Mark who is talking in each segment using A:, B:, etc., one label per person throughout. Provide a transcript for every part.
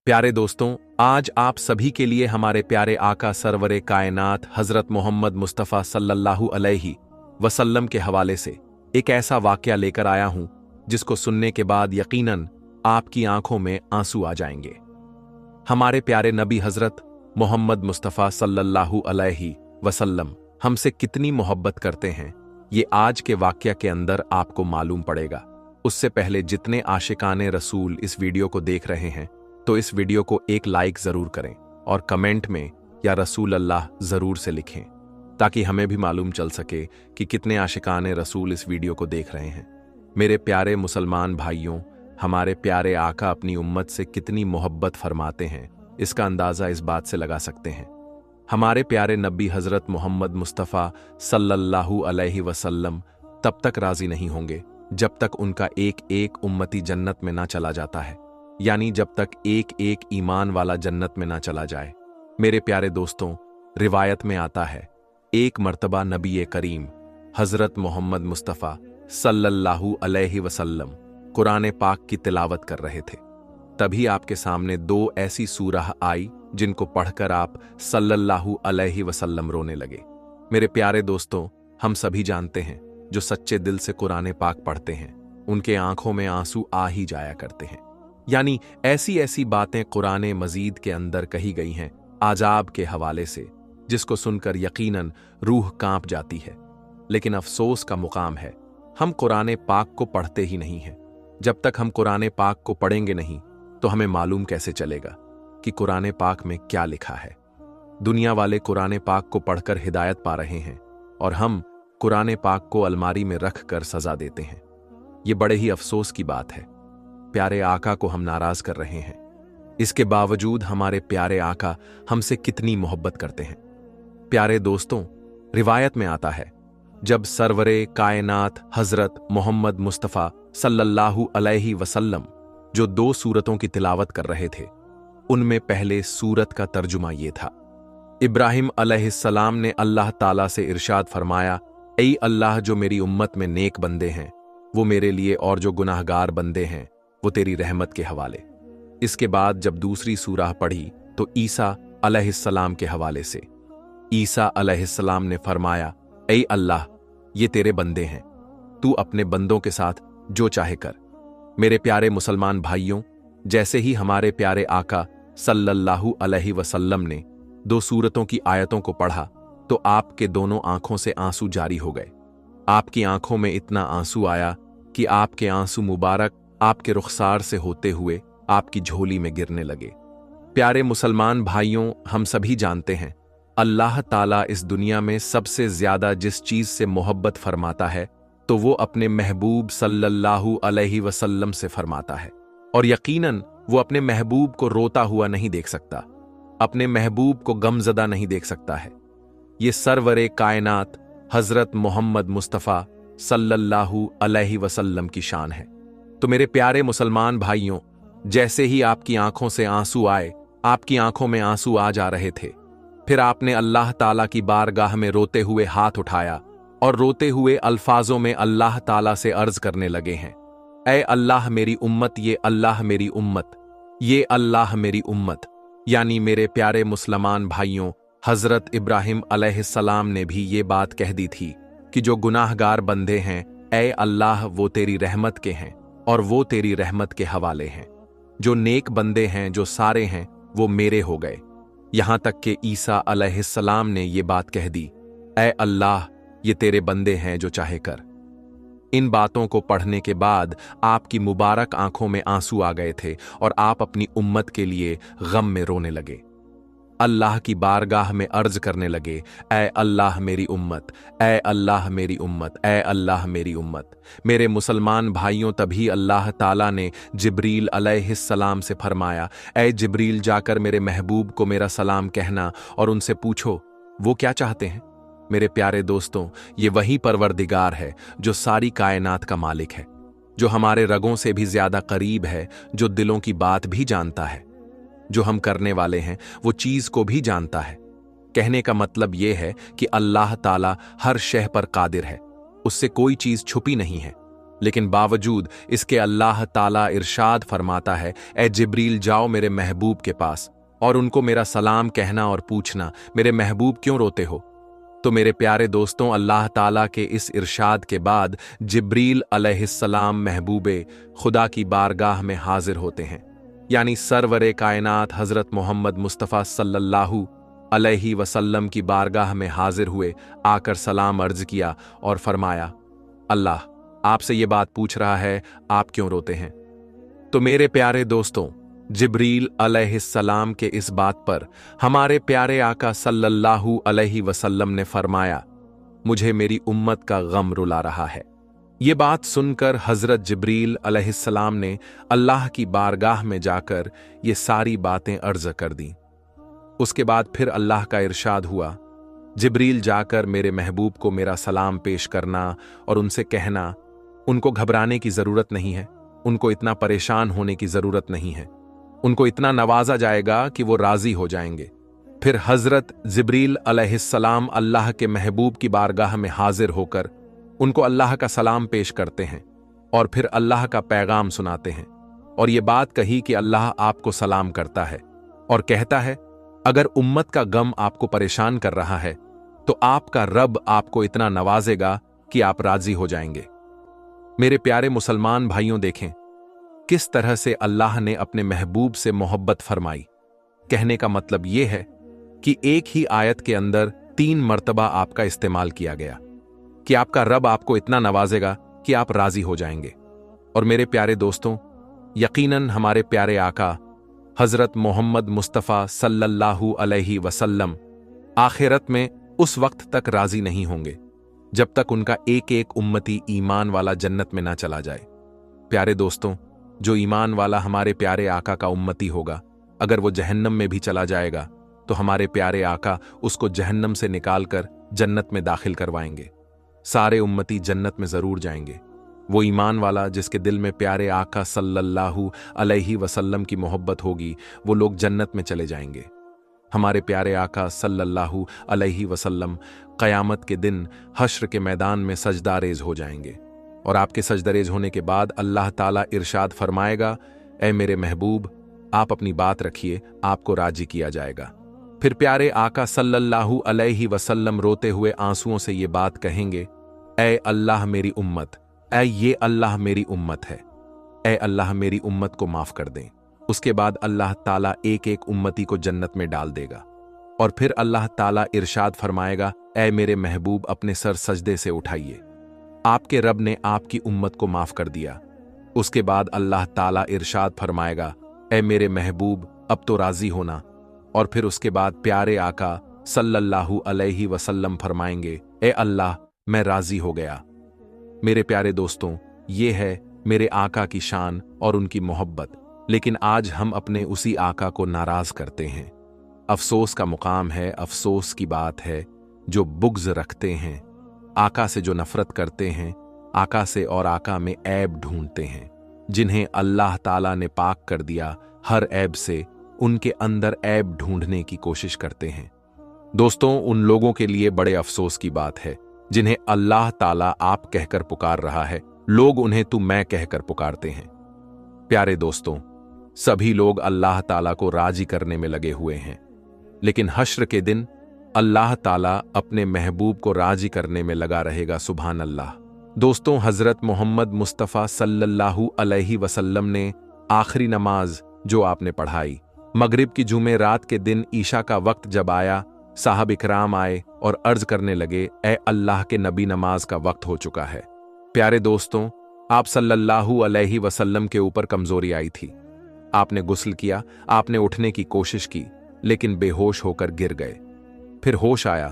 A: प्यारे दोस्तों, आज आप सभी के लिए हमारे प्यारे आका सरवरे कायनात हजरत मोहम्मद मुस्तफ़ा सल्लल्लाहु अलैहि वसल्लम के हवाले से एक ऐसा वाक़या लेकर आया हूं जिसको सुनने के बाद यकीनन आपकी आंखों में आंसू आ जाएंगे। हमारे प्यारे नबी हजरत मोहम्मद मुस्तफ़ा सल्लल्लाहु अलैहि वसल्लम हमसे कितनी मोहब्बत करते हैं, ये आज के वाक़या के अंदर आपको मालूम पड़ेगा। उससे पहले जितने आशिकाने रसूल इस वीडियो को देख रहे हैं तो इस वीडियो को एक लाइक जरूर करें और कमेंट में या रसूल अल्लाह जरूर से लिखें, ताकि हमें भी मालूम चल सके कि कितने आशिकाने रसूल इस वीडियो को देख रहे हैं। मेरे प्यारे मुसलमान भाइयों, हमारे प्यारे आका अपनी उम्मत से कितनी मोहब्बत फरमाते हैं, इसका अंदाज़ा इस बात से लगा सकते हैं। हमारे प्यारे नबी हज़रत मोहम्मद मुस्तफ़ा सल्लल्लाहु अलैहि वसल्लम तब तक राज़ी नहीं होंगे जब तक उनका एक एक उम्मती जन्नत में ना चला जाता है, यानी जब तक एक एक ईमान वाला जन्नत में ना चला जाए। मेरे प्यारे दोस्तों, रिवायत में आता है एक मर्तबा नबी करीम हज़रत मोहम्मद मुस्तफ़ा सल्लल्लाहु अलैहि वसल्लम कुरान पाक की तिलावत कर रहे थे। तभी आपके सामने दो ऐसी सूरह आई जिनको पढ़कर आप सल्लल्लाहु अलैहि वसल्लम रोने लगे। मेरे प्यारे दोस्तों, हम सभी जानते हैं जो सच्चे दिल से कुरान पाक पढ़ते हैं उनके आंखों में आंसू आ ही जाया करते हैं। यानी ऐसी ऐसी बातें कुरान मजीद के अंदर कही गई हैं आजाब के हवाले से, जिसको सुनकर यकीनन रूह कांप जाती है। लेकिन अफसोस का मुकाम है, हम कुरान पाक को पढ़ते ही नहीं हैं। जब तक हम कुरान पाक को पढ़ेंगे नहीं तो हमें मालूम कैसे चलेगा कि कुरान पाक में क्या लिखा है। दुनिया वाले कुरान पाक को पढ़कर हिदायत पा रहे हैं और हम कुरान पाक को अलमारी में रख कर सजा देते हैं। ये बड़े ही अफसोस की बात है। प्यारे आका को हम नाराज कर रहे हैं, इसके बावजूद हमारे प्यारे आका हमसे कितनी मोहब्बत करते हैं। प्यारे दोस्तों, रिवायत में आता है जब सरवरे कायनात हजरत मोहम्मद मुस्तफ़ा सल्लल्लाहु अलैहि वसल्लम जो दो सूरतों की तिलावत कर रहे थे, उनमें पहले सूरत का तर्जुमा ये था। इब्राहिम अलैहिस्सलाम ने अल्लाह ताला से इरशाद फरमाया, ऐ अल्लाह, जो मेरी उम्मत में नेक बंदे हैं वो मेरे लिए, और जो गुनाहगार बंदे हैं वो तेरी रहमत के हवाले। इसके बाद जब दूसरी सूरह पढ़ी तो ईसा अलैहिस्सलाम के हवाले से ईसा अलैहिस्सलाम ने फरमाया, ऐ अल्लाह, ये तेरे बंदे हैं, तू अपने बंदों के साथ जो चाहे कर। मेरे प्यारे मुसलमान भाइयों, जैसे ही हमारे प्यारे आका सल्लल्लाहु अलैहि वसल्लम ने दो सूरतों की आयतों को पढ़ा तो आपके दोनों आंखों से आंसू जारी हो गए। आपकी आंखों में इतना आंसू आया कि आपके आंसू मुबारक आपके रुखसार से होते हुए आपकी झोली में गिरने लगे। प्यारे मुसलमान भाइयों, हम सभी जानते हैं अल्लाह ताला इस दुनिया में सबसे ज्यादा जिस चीज से मोहब्बत फरमाता है तो वो अपने महबूब सल्लल्लाहु अलैहि वसल्लम से फरमाता है। और यकीनन वो अपने महबूब को रोता हुआ नहीं देख सकता, अपने महबूब को गमजदा नहीं देख सकता है। ये सरवरे कायनात हजरत मोहम्मद मुस्तफ़ा सल्लल्लाहु अलैहि वसल्लम की शान है। तो मेरे प्यारे मुसलमान भाइयों, जैसे ही आपकी आंखों से आंसू आए, आपकी आंखों में आंसू आ जा रहे थे, फिर आपने अल्लाह ताला की बारगाह में रोते हुए हाथ उठाया और रोते हुए अल्फाजों में अल्लाह ताला से अर्ज करने लगे हैं, ऐ अल्लाह मेरी उम्मत, ये अल्लाह मेरी उम्मत, ये अल्लाह मेरी उम्मत। यानी मेरे प्यारे मुसलमान भाइयों, हजरत इब्राहिम अलैहिस्सलाम ने भी ये बात कह दी थी कि जो गुनाहगार बंदे हैं, ऐ अल्लाह, वो तेरी रहमत के हैं और वो तेरी रहमत के हवाले हैं। जो नेक बंदे हैं, जो सारे हैं, वो मेरे हो गए। यहां तक कि ईसा अलैहिस्सलाम ने ये बात कह दी, ऐ अल्लाह, ये तेरे बंदे हैं, जो चाहे कर। इन बातों को पढ़ने के बाद आपकी मुबारक आंखों में आंसू आ गए थे और आप अपनी उम्मत के लिए गम में रोने लगे। अल्लाह की बारगाह में अर्ज करने लगे, ऐ अल्लाह मेरी उम्मत, ऐ अल्लाह मेरी उम्मत, ऐ अल्लाह मेरी उम्मत। मेरे मुसलमान भाइयों, तभी अल्लाह ताला ने जिब्रील अलैहिस्सलाम से फरमाया, ऐ जिब्रील, जाकर मेरे महबूब को मेरा सलाम कहना और उनसे पूछो वो क्या चाहते हैं। मेरे प्यारे दोस्तों, ये वही परवरदिगार है जो सारी कायनात का मालिक है, जो हमारे रगों से भी ज्यादा करीब है, जो दिलों की बात भी जानता है, जो हम करने वाले हैं वो चीज को भी जानता है। कहने का मतलब यह है कि अल्लाह ताला हर शय पर कादिर है, उससे कोई चीज छुपी नहीं है। लेकिन बावजूद इसके अल्लाह ताला इरशाद फरमाता है, ए जिब्रील जाओ मेरे महबूब के पास और उनको मेरा सलाम कहना और पूछना, मेरे महबूब क्यों रोते हो। तो मेरे प्यारे दोस्तों, अल्लाह ताला के इस इरशाद के बाद जिब्रील अलैहिस्सलाम महबूबे खुदा की बारगाह में हाजिर होते हैं, यानी सरवरे कायनात हजरत मोहम्मद मुस्तफ़ा सल्लल्लाहु अलैहि वसल्लम की बारगाह में हाजिर हुए, आकर सलाम अर्ज किया और फरमाया, अल्लाह आपसे ये बात पूछ रहा है, आप क्यों रोते हैं। तो मेरे प्यारे दोस्तों, जिब्रील अलैहिस्सलाम के इस बात पर हमारे प्यारे आका सल्लल्लाहु अलैहि वसल्लम ने फरमाया, मुझे मेरी उम्मत का गम रुला रहा है। ये बात सुनकर हजरत जिब्रील अलैहिस्सलाम ने अल्लाह की बारगाह में जाकर ये सारी बातें अर्ज कर दी। उसके बाद फिर अल्लाह का इरशाद हुआ, जिब्रील जाकर मेरे महबूब को मेरा सलाम पेश करना और उनसे कहना, उनको घबराने की जरूरत नहीं है, उनको इतना परेशान होने की जरूरत नहीं है, उनको इतना नवाजा जाएगा कि वो राजी हो जाएंगे। फिर हजरत जिब्रील अलैहिस्सलाम अल्लाह के महबूब की बारगाह में हाजिर होकर उनको अल्लाह का सलाम पेश करते हैं और फिर अल्लाह का पैगाम सुनाते हैं और ये बात कही कि अल्लाह आपको सलाम करता है और कहता है, अगर उम्मत का गम आपको परेशान कर रहा है तो आपका रब आपको इतना नवाजेगा कि आप राजी हो जाएंगे। मेरे प्यारे मुसलमान भाइयों, देखें किस तरह से अल्लाह ने अपने महबूब से मोहब्बत फरमाई। कहने का मतलब यह है कि एक ही आयत के अंदर 3 मर्तबा आपका इस्तेमाल किया गया कि आपका रब आपको इतना नवाजेगा कि आप राजी हो जाएंगे। और मेरे प्यारे दोस्तों, यकीनन हमारे प्यारे आका हजरत मोहम्मद मुस्तफ़ा सल्लल्लाहु अलैहि वसल्लम आखिरत में उस वक्त तक राजी नहीं होंगे जब तक उनका एक एक उम्मती ईमान वाला जन्नत में ना चला जाए। प्यारे दोस्तों, जो ईमान वाला हमारे प्यारे आका का उम्मती होगा, अगर वो जहन्नम में भी चला जाएगा तो हमारे प्यारे आका उसको जहन्नम से निकालकर जन्नत में दाखिल करवाएंगे। सारे उम्मती जन्नत में जरूर जाएंगे। वो ईमान वाला जिसके दिल में प्यारे आका सल्लल्लाहु अलैहि वसल्लम की मोहब्बत होगी, वो लोग जन्नत में चले जाएंगे। हमारे प्यारे आका सल्लल्लाहु अलैहि वसल्लम क़यामत के दिन हश्र के मैदान में सजदारेज हो जाएंगे और आपके सजदरेज होने के बाद अल्लाह ताला इरशाद फरमाएगा, ए मेरे महबूब आप अपनी बात रखिए, आपको राजी किया जाएगा। फिर प्यारे आका सल्लल्लाहु अलैहि वसल्लम रोते हुए आंसुओं से ये बात कहेंगे, ए अल्लाह मेरी उम्मत, ए ये अल्लाह मेरी उम्मत है, ए अल्लाह मेरी उम्मत को माफ कर दें। उसके बाद अल्लाह ताला एक एक उम्मती को जन्नत में डाल देगा और फिर अल्लाह ताला इरशाद फरमाएगा, ए मेरे महबूब अपने सर सजदे से उठाइए, आपके रब ने आपकी उम्मत को माफ कर दिया। उसके बाद अल्लाह ताला इरशाद फरमाएगा, ए मेरे महबूब अब तो राजी होना। और फिर उसके बाद प्यारे आका सल्लल्लाहु अलैहि वसल्लम फरमाएंगे, ए अल्लाह मैं राजी हो गया। मेरे प्यारे दोस्तों, ये है मेरे आका की शान और उनकी मोहब्बत। लेकिन आज हम अपने उसी आका को नाराज करते हैं। अफसोस का मुकाम है, अफसोस की बात है जो बुग़्ज़ रखते हैं, आका से जो नफरत करते हैं, आका से और आका में ऐब ढूंढते हैं। जिन्हें अल्लाह ताला ने पाक कर दिया हर ऐब से, उनके अंदर ऐब ढूंढने की कोशिश करते हैं। दोस्तों, उन लोगों के लिए बड़े अफसोस की बात है जिन्हें अल्लाह ताला आप कहकर पुकार रहा है, लोग उन्हें तू मैं कहकर पुकारते हैं। प्यारे दोस्तों, सभी लोग अल्लाह ताला को राजी करने में लगे हुए हैं, लेकिन हश्र के दिन अल्लाह ताला अपने महबूब को राजी करने में लगा रहेगा। सुभान अल्लाह। दोस्तों, हजरत मोहम्मद मुस्तफ़ा सल्लल्लाहु अलैहि वसल्लम ने आखिरी नमाज जो आपने पढ़ाई, मगरिब की जुमे रात के दिन ईशा का वक्त जब आया, साहब इकराम आए और अर्ज करने लगे, ए अल्लाह के नबी नमाज का वक्त हो चुका है। प्यारे दोस्तों, आप सल्लल्लाहु अलैहि वसल्लम के ऊपर कमजोरी आई थी। आपने गुस्ल किया, आपने उठने की कोशिश की, लेकिन बेहोश होकर गिर गए। फिर होश आया,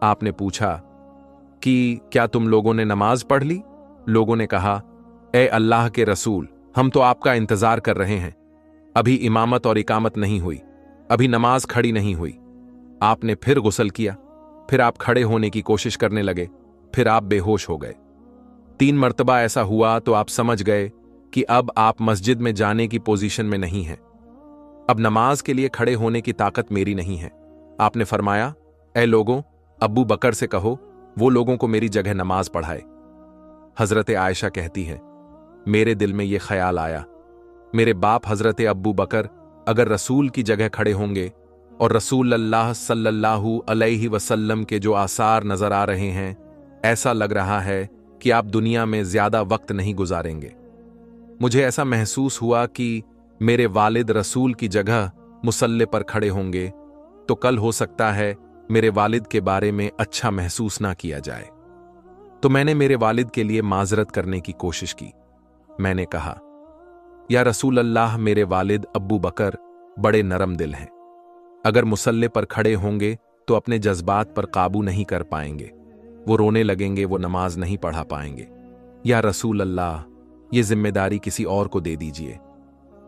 A: आपने पूछा कि क्या तुम लोगों ने नमाज पढ़ ली? लोगों ने कहा, ए अल्लाह के रसूल, हम तो आपका इंतजार कर रहे हैं, अभी इमामत और इकामत नहीं हुई, अभी नमाज खड़ी नहीं हुई। आपने फिर गुस्ल किया, फिर आप खड़े होने की कोशिश करने लगे, फिर आप बेहोश हो गए। 3 मर्तबा ऐसा हुआ तो आप समझ गए कि अब आप मस्जिद में जाने की पोजीशन में नहीं हैं। अब नमाज के लिए खड़े होने की ताकत मेरी नहीं है। आपने फरमाया, ए लोगों, अब्बू बकर से कहो वो लोगों को मेरी जगह नमाज पढ़ाए। हजरत आयशा कहती हैं, मेरे दिल में ये ख्याल आया, मेरे बाप हजरत अब्बू बकर अगर रसूल की जगह खड़े होंगे और रसूल अल्लाह सल्लल्लाहु अलैहि वसल्लम के जो आसार नजर आ रहे हैं, ऐसा लग रहा है कि आप दुनिया में ज्यादा वक्त नहीं गुजारेंगे। मुझे ऐसा महसूस हुआ कि मेरे वालिद रसूल की जगह मुसल्ले पर खड़े होंगे तो कल हो सकता है मेरे वालिद के बारे में अच्छा महसूस ना किया जाए। तो मैंने मेरे वालिद के लिए माजरत करने की कोशिश की। मैंने कहा, या रसूल अल्लाह, मेरे वालिद अब्बू बकर बड़े नरम दिल हैं, अगर मुसल्ले पर खड़े होंगे तो अपने जज्बात पर काबू नहीं कर पाएंगे, वो रोने लगेंगे, वो नमाज नहीं पढ़ा पाएंगे। या रसूल अल्लाह, ये जिम्मेदारी किसी और को दे दीजिए।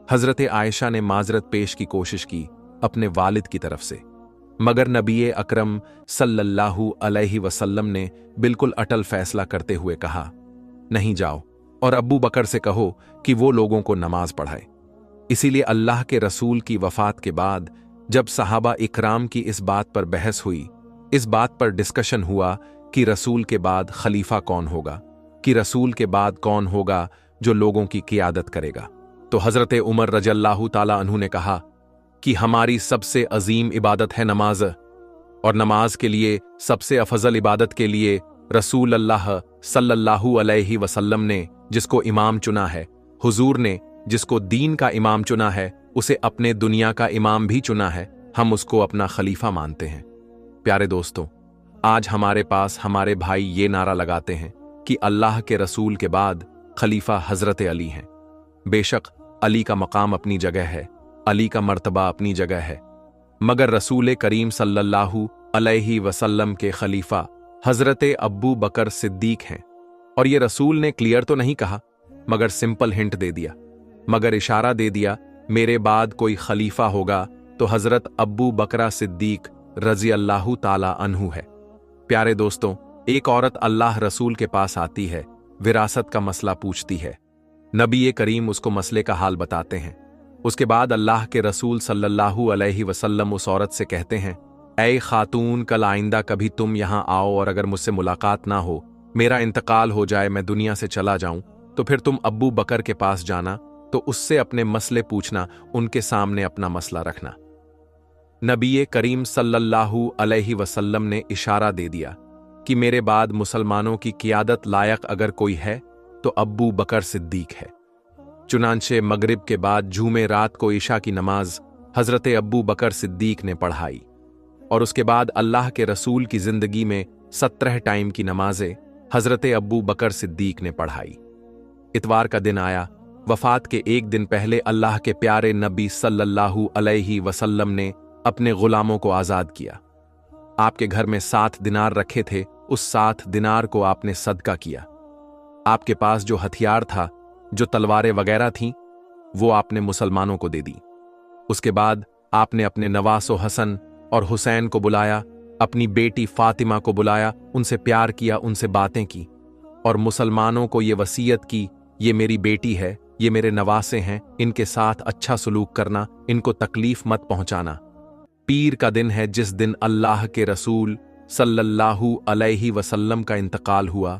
A: हजरत आयशा ने माजरत पेश की कोशिश की अपने वालिद की तरफ से, मगर नबी अकरम सल्लल्लाहु अलैहि वसल्लम ने बिल्कुल अटल फैसला करते हुए कहा, नहीं, जाओ और अब्बू बकर से कहो कि वो लोगों को नमाज पढ़ाए। इसीलिए अल्लाह के रसूल की वफात के बाद जब सहाबा इकराम की इस बात पर बहस हुई, इस बात पर डिस्कशन हुआ कि रसूल के बाद खलीफा कौन होगा, कि रसूल के बाद कौन होगा जो लोगों की क़ियादत करेगा, तो हजरत उमर रज़ियल्लाहु ताला अन्हु ने कहा कि हमारी सबसे अजीम इबादत है नमाज, और नमाज के लिए सबसे अफजल इबादत के लिए रसूल अल्लाह सल्लल्लाहु अलैहि वसल्लम ने जिसको इमाम चुना है, हुजूर ने जिसको दीन का इमाम चुना है, उसे अपने दुनिया का इमाम भी चुना है, हम उसको अपना खलीफा मानते हैं। प्यारे दोस्तों, आज हमारे पास हमारे भाई ये नारा लगाते हैं कि अल्लाह के रसूल के बाद खलीफा हजरत अली हैं। बेशक अली का मकाम अपनी जगह है, अली का मर्तबा अपनी जगह है, मगर रसूल करीम सल्लल्लाहु अलैहि वसल्लम के खलीफा हजरत अब्बू बकर सिद्दीक हैं। और ये रसूल ने क्लियर तो नहीं कहा, मगर सिंपल हिंट दे दिया, मगर इशारा दे दिया, मेरे बाद कोई खलीफा होगा तो हजरत अब्बू बकरा सिद्दीक रजी अल्लाहु ताला अन्हु है। प्यारे दोस्तों, एक औरत अल्लाह रसूल के पास आती है, विरासत का मसला पूछती है। नबी करीम उसको मसले का हाल बताते हैं। उसके बाद अल्लाह के रसूल सल्लल्लाहु अलैहि वसल्लम उस औरत से कहते हैं, ऐ खातून, कल आइंदा कभी तुम यहां आओ और अगर मुझसे मुलाकात ना हो, मेरा इंतकाल हो जाए, मैं दुनिया से चला जाऊं, तो फिर तुम अब्बू बकर के पास जाना, तो उससे अपने मसले पूछना, उनके सामने अपना मसला रखना। नबी करीम सल्लल्लाहु अलैहि वसल्लम ने इशारा दे दिया कि मेरे बाद मुसलमानों की क़ियादत लायक अगर कोई है तो अब्बू बकर सिद्दीक है। चुनांचे मगरिब के बाद जुमे रात को ईशा की नमाज हजरत अब्बू बकर सिद्दीक ने पढ़ाई, और उसके बाद अल्लाह के रसूल की जिंदगी में 17 टाइम की नमाजें हजरत अब्बू बकर सिद्दीक ने पढ़ाई। इतवार का दिन आया, वफात के एक दिन पहले अल्लाह के प्यारे नबी सल्लल्लाहु अलैहि वसल्लम ने अपने गुलामों को आजाद किया। आपके घर में 7 दिनार रखे थे, उस 7 दिनार को आपने सदका किया। आपके पास जो हथियार था, जो तलवारें वगैरह थीं, वो आपने मुसलमानों को दे दी। उसके बाद आपने अपने नवासो हसन और हुसैन को बुलाया, अपनी बेटी फातिमा को बुलाया, उनसे प्यार किया, उनसे बातें की, और मुसलमानों को ये वसीयत की, ये मेरी बेटी है, ये मेरे नवासे हैं, इनके साथ अच्छा सलूक करना, इनको तकलीफ मत पहुंचाना। पीर का दिन है जिस दिन अल्लाह के रसूल सल्लल्लाहु अलैहि वसल्लम का इंतकाल हुआ।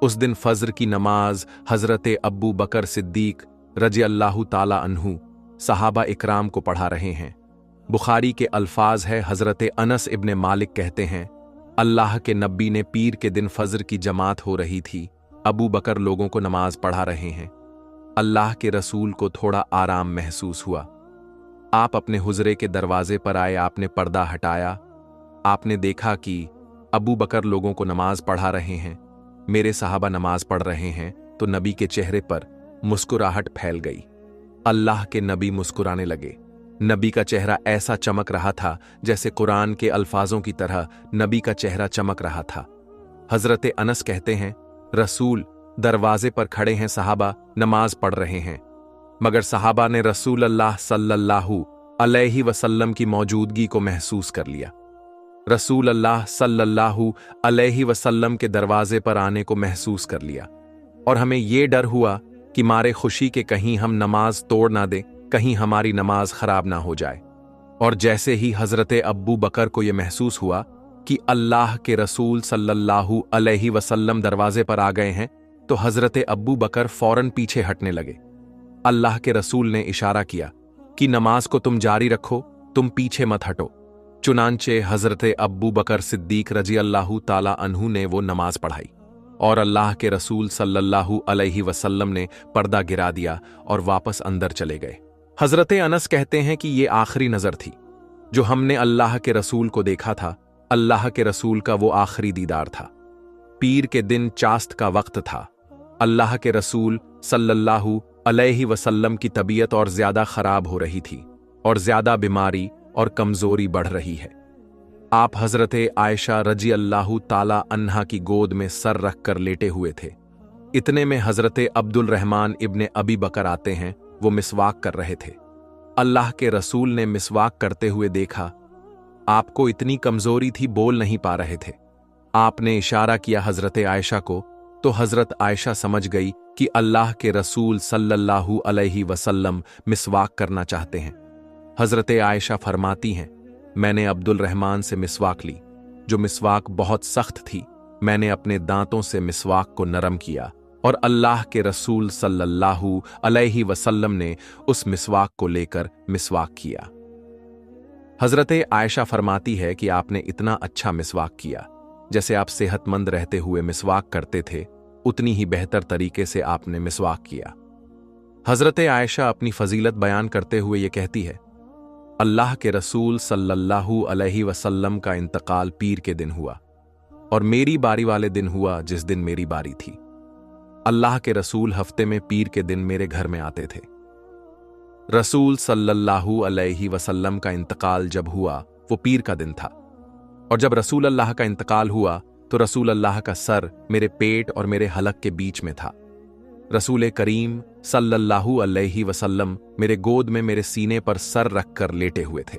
A: उस दिन फज्र की नमाज हजरत अब्बू बकर सिद्दीक रजी अल्लाहु ताला अन्हु सहाबा इकराम को पढ़ा रहे हैं। बुखारी के अल्फाज है, हजरत अनस इब्ने मालिक कहते हैं, अल्लाह के नबी ने पीर के दिन फज्र की जमात हो रही थी, अबू बकर लोगों को नमाज पढ़ा रहे हैं। अल्लाह के रसूल को थोड़ा आराम महसूस हुआ। आप अपने हुजरे के दरवाजे पर आए, आपने पर्दा हटाया, आपने देखा कि अबू बकर लोगों को नमाज पढ़ा रहे हैं, मेरे सहाबा नमाज पढ़ रहे हैं, तो नबी के चेहरे पर मुस्कुराहट फैल गई। अल्लाह के नबी मुस्कुराने लगे। नबी का चेहरा ऐसा चमक रहा था जैसे कुरान के अल्फाजों की तरह नबी का चेहरा चमक रहा था। हजरत अनस कहते हैं, रसूल दरवाजे पर खड़े हैं, सहाबा नमाज पढ़ रहे हैं, मगर सहाबा ने रसूल अल्लाह सल्लल्लाहु अलैहि वसल्लम की मौजूदगी को महसूस कर लिया। रसूल अल्लाह सल्लल्लाहु अलैहि वसल्लम के दरवाजे पर आने को महसूस कर लिया, और हमें ये डर हुआ कि मारे खुशी के कहीं हम नमाज तोड़ ना दें, कहीं हमारी नमाज खराब ना हो जाए। और जैसे ही हजरत अब्बू बकर को यह महसूस हुआ कि अल्लाह के रसूल सल्लल्लाहु अलैहि वसल्लम दरवाजे पर आ गए हैं, तो हजरत अब्बू बकर फौरन पीछे हटने लगे। अल्लाह के रसूल ने इशारा किया कि नमाज को तुम जारी रखो, तुम पीछे मत हटो। चुनांचे हजरत अब्बू बकर सिद्दीक रजी अल्लाह ताला अन्हु ने वो नमाज पढ़ाई और अल्लाह के रसूल सल्लल्लाहु अलैहि वसल्लम ने पर्दा गिरा दिया और वापस अंदर चले गए। हजरत अनस कहते हैं कि ये आखिरी नजर थी जो हमने अल्लाह के रसूल को देखा था। अल्लाह के रसूल का वो आखिरी दीदार था। पीर के दिन चास्त का वक्त था। अल्लाह के रसूल सल्लल्लाहु अलैहि वसल्लम की तबीयत और ज्यादा खराब हो रही थी और ज्यादा बीमारी और कमजोरी बढ़ रही है। आप हजरत आयशा रजी अल्लाह ताला अन्हा की गोद में सर रखकर लेटे हुए थे। इतने में हजरत अब्दुल रहमान इब्ने अबी बकर आते हैं। वो मिसवाक कर रहे थे। अल्लाह के रसूल ने मिसवाक करते हुए देखा। आपको इतनी कमजोरी थी, बोल नहीं पा रहे थे। आपने इशारा किया हजरत आयशा को, तो हजरत आयशा समझ गई कि अल्लाह के रसूल सल्लल्लाहु अलैहि वसल्लम मिसवाक करना चाहते हैं। हजरत आयशा फरमाती हैं, मैंने अब्दुल रहमान से मिसवाक ली, जो मिसवाक बहुत सख्त थी। मैंने अपने दांतों से मिसवाक को नरम किया और अल्लाह के रसूल सल्लल्लाहु अलैहि वसल्लम ने उस मिसवाक को लेकर मिसवाक किया। हजरत आयशा फरमाती है कि आपने इतना अच्छा मिसवाक किया, जैसे आप सेहतमंद रहते हुए मिसवाक करते थे, उतनी ही बेहतर तरीके से आपने मिसवाक किया। हजरत आयशा अपनी फजीलत बयान करते हुए ये कहती है, अल्लाह के रसूल सल्लल्लाहु अलैहि वसल्लम का इंतकाल पीर के दिन हुआ और मेरी बारी वाले दिन हुआ जिस दिन मेरी बारी थी। अल्लाह के रसूल हफ्ते में पीर के दिन मेरे घर में आते थे। रसूल सल्लल्लाहु अलैहि वसल्लम का इंतकाल जब हुआ वो पीर का दिन था, और जब रसूल अल्लाह का इंतकाल हुआ तो रसूल अल्लाह का सर मेरे पेट और मेरे हलक के बीच में था। रसूल करीम सल्लल्लाहु अलैहि वसल्लम मेरे गोद में मेरे सीने पर सर रखकर लेटे हुए थे।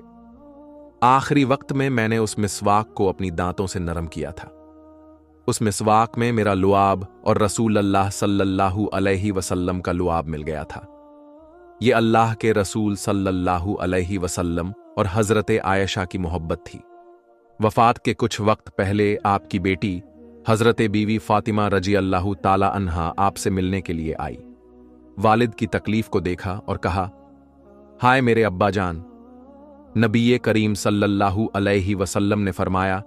A: आखिरी वक्त में मैंने उस मिसवाक को अपनी दांतों से नरम किया था। उस मिसवाक में मेरा लुआब और रसूल अल्लाह सल्लल्लाहु अलैहि वसल्लम का लुआब मिल गया था। ये अल्लाह के रसूल सल्लल्लाहु अलैहि वसल्लम और हजरत आयशा की मोहब्बत थी। वफात के कुछ वक्त पहले आपकी बेटी हजरत बीवी फातिमा रजी अल्लाह ताला अन्हा आपसे मिलने के लिए आई। वालिद की तकलीफ को देखा और कहा, हाय मेरे अब्बा जान, नबी करीम सल्लल्लाहु अलैहि वसल्लम ने फरमाया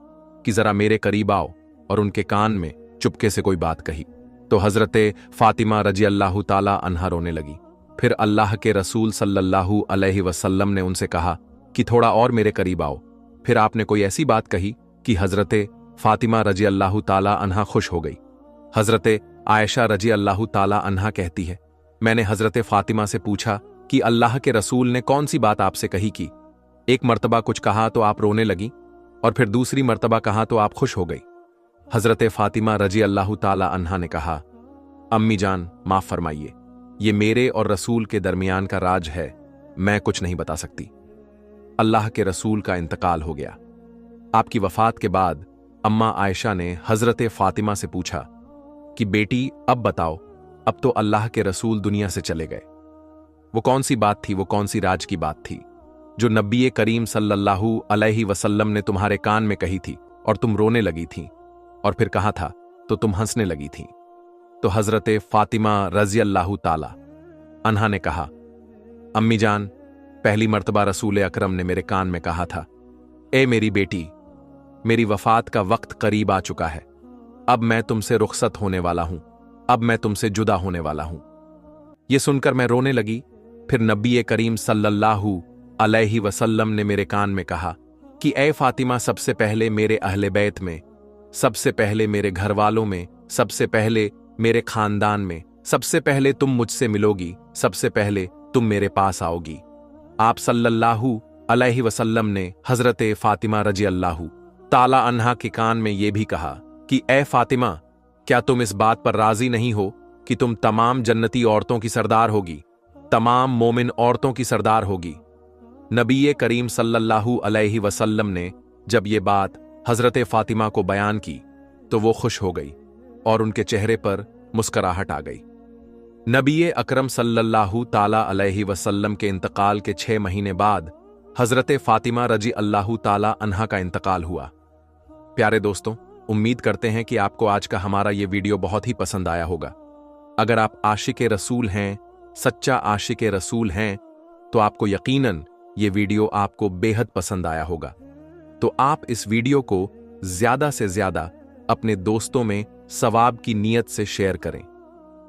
A: कि जरा मेरे करीब आओ, और उनके कान में चुपके से कोई बात कही तो हजरत फातिमा रजी अल्लाह ताला अन्हा रोने लगी। फिर अल्लाह के रसूल सल्लल्लाहु अलैहि वसल्लम ने उनसे कहा कि थोड़ा और मेरे करीब आओ। फिर आपने कोई ऐसी बात कही कि हजरत फातिमा रजी अल्लाह ताला अन्हा खुश हो गई। हजरत आयशा रजी अल्लाह ताला अन्हा कहती है, मैंने हजरत फातिमा से पूछा कि अल्लाह के रसूल ने कौन सी बात आपसे कही कि एक मर्तबा कुछ कहा तो आप रोने लगी और फिर दूसरी मर्तबा कहा तो आप खुश हो गई। हजरत फातिमा रजी अल्लाह ताला अन्हा ने कहा, अम्मी जान माफ फरमाइए, ये मेरे और रसूल के दरमियान का राज है, मैं कुछ नहीं बता सकती। अल्लाह के रसूल का इंतकाल हो गया। आपकी वफात के बाद अम्मा आयशा ने हजरत फातिमा से पूछा कि बेटी अब बताओ, अब तो अल्लाह के रसूल दुनिया से चले गए, वो कौन सी बात थी, वो कौन सी राज की बात थी जो नबी करीम सल्लल्लाहु अलैहि वसल्लम ने तुम्हारे कान में कही थी और तुम रोने लगी थी, और फिर कहा था तो तुम हंसने लगी थी। तो हजरत फातिमा रजी अल्लाह ताला अन्हा ने कहा, अम्मी जान, पहली मर्तबा रसूल अकरम ने मेरे कान में कहा था, ए मेरी बेटी, मेरी वफात का वक्त करीब आ चुका है, अब मैं तुमसे रुखसत होने वाला हूं, अब मैं तुमसे जुदा होने वाला हूं। यह सुनकर मैं रोने लगी। फिर नबी करीम सल्लल्लाहु अलैहि वसल्लम ने मेरे कान में कहा कि ए फातिमा, सबसे पहले मेरे अहले बैत में, सबसे पहले मेरे घर वालों में, सबसे पहले मेरे खानदान में, सबसे पहले तुम मुझसे मिलोगी, सबसे पहले तुम मेरे पास आओगी। आप सल्लल्लाहु अलैहि वसल्लम ने हजरत फातिमा रजी अल्लाह ताला अन्हा के कान में यह भी कहा कि ए फातिमा, क्या तुम इस बात पर राजी नहीं हो कि तुम तमाम जन्नती औरतों की सरदार होगी, तमाम मोमिन औरतों की सरदार होगी। नबी करीम सल्लल्लाहु अलैहि वसल्लम ने जब ये बात हजरत फातिमा को बयान की तो वो खुश हो गई और उनके चेहरे पर मुस्कुराहट आ गई। नबी अकरम सल्लल्लाहु ताला अलैहि वसल्लम के इंतकाल के 6 महीने बाद हजरत फातिमा रजी अल्लाह ताला अन्हा का इंतकाल हुआ। प्यारे दोस्तों, उम्मीद करते हैं कि आपको आज का हमारा ये वीडियो बहुत ही पसंद आया होगा। अगर आप आशिक रसूल हैं, सच्चा आशिक रसूल हैं, तो आपको यकीनन ये वीडियो आपको बेहद पसंद आया होगा। तो आप इस वीडियो को ज्यादा से ज्यादा अपने दोस्तों में सवाब की नीयत से शेयर करें।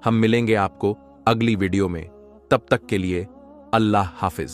A: हम मिलेंगे आपको अगली वीडियो में, तब तक के लिए अल्लाह हाफिज।